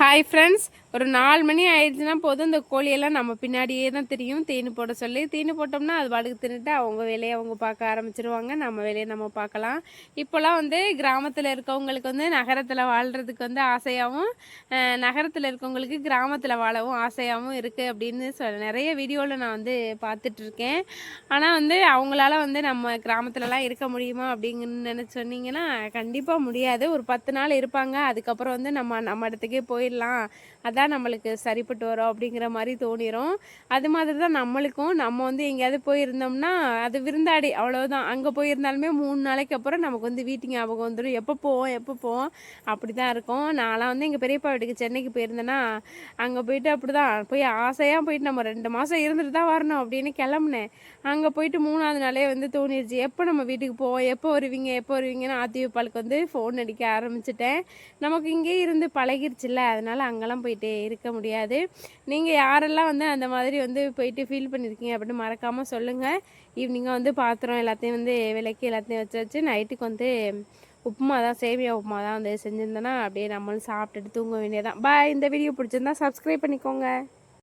Hi friends, ஒரு 4 மணி ஆயிடுச்சுன்னா போதும் இந்த கோழியெல்லாம் நம்ம பின்னாடியே தான் தெரியும். தீனி போட சொல்லி தீனி போட்டோம்னா அது பாட்டுக்கு தின்னுட்டு அவங்க வேலையை அவங்க பார்க்க ஆரம்பிச்சிருவாங்க. நம்ம வேலையை நம்ம பார்க்கலாம். இப்போலாம் வந்து கிராமத்தில் இருக்கவங்களுக்கு வந்து நகரத்தில் வாழ்கிறதுக்கு வந்து ஆசையாகவும், நகரத்தில் இருக்கவங்களுக்கு கிராமத்தில் வாழவும் ஆசையாகவும் இருக்குது அப்படின்னு நிறைய வீடியோவில் நான் வந்து பார்த்துட்ருக்கேன். ஆனால் வந்து அவங்களால வந்து நம்ம கிராமத்துலலாம் இருக்க முடியுமா அப்படிங்கன்னு நினச்சி சொன்னீங்கன்னா கண்டிப்பாக முடியாது. ஒரு 10 நாள் இருப்பாங்க. அதுக்கப்புறம் வந்து நம்ம இடத்துக்கே போயிடலாம், அதான் நம்மளுக்கு சரிப்பட்டு வரும் அப்படிங்கிற மாதிரி தோணிடும். அது மாதிரி தான் நம்மளுக்கும். நம்ம வந்து எங்கேயாவது போயிருந்தோம்னா அது விருந்தாடி அவ்வளோதான். அங்கே போயிருந்தாலுமே 3 நாளைக்கு அப்புறம் நமக்கு வந்து வீட்டு ஞாபகம் வந்துடும். எப்போ போவோம் அப்படி தான் இருக்கும். நான்லாம் வந்து எங்கள் பெரியப்பா வீட்டுக்கு சென்னைக்கு போயிருந்தேன்னா அங்கே போயிட்டு அப்படி தான் போய் ஆசையாக போயிட்டு நம்ம 2 மாதம் இருந்துட்டு தான் வரணும் அப்படின்னு கிளம்புனேன். அங்கே போயிட்டு 3ஆவது நாளே வந்து தோணிடுச்சு, எப்போ நம்ம வீட்டுக்கு போவோம், எப்போ வருவீங்கன்னு ஆத்தியப்பாளுக்கு வந்து ஃபோன் அடிக்க ஆரம்பிச்சிட்டேன். நமக்கு இங்கே இருந்து பழகிருச்சுல்ல, அதனால் அங்கெல்லாம் போயிட்டு இருக்க முடியாது. நீங்கள் யாரெல்லாம் வந்து அந்த மாதிரி வந்து போயிட்டு ஃபீல் பண்ணியிருக்கீங்க அப்படின்னு மறக்காமல் சொல்லுங்கள். ஈவினிங்காக வந்து பாத்திரம் எல்லாத்தையும் வந்து விளக்கி எல்லாத்தையும் வச்சு நைட்டுக்கு வந்து உப்புமா தான், சேமியா உப்புமா தான் வந்து செஞ்சுருந்தேன்னா அப்படியே நம்மளும் சாப்பிட்டுட்டு தூங்க வேண்டியதான். பாய். இந்த வீடியோ பிடிச்சிருந்தா சப்ஸ்கிரைப் பண்ணிக்கோங்க.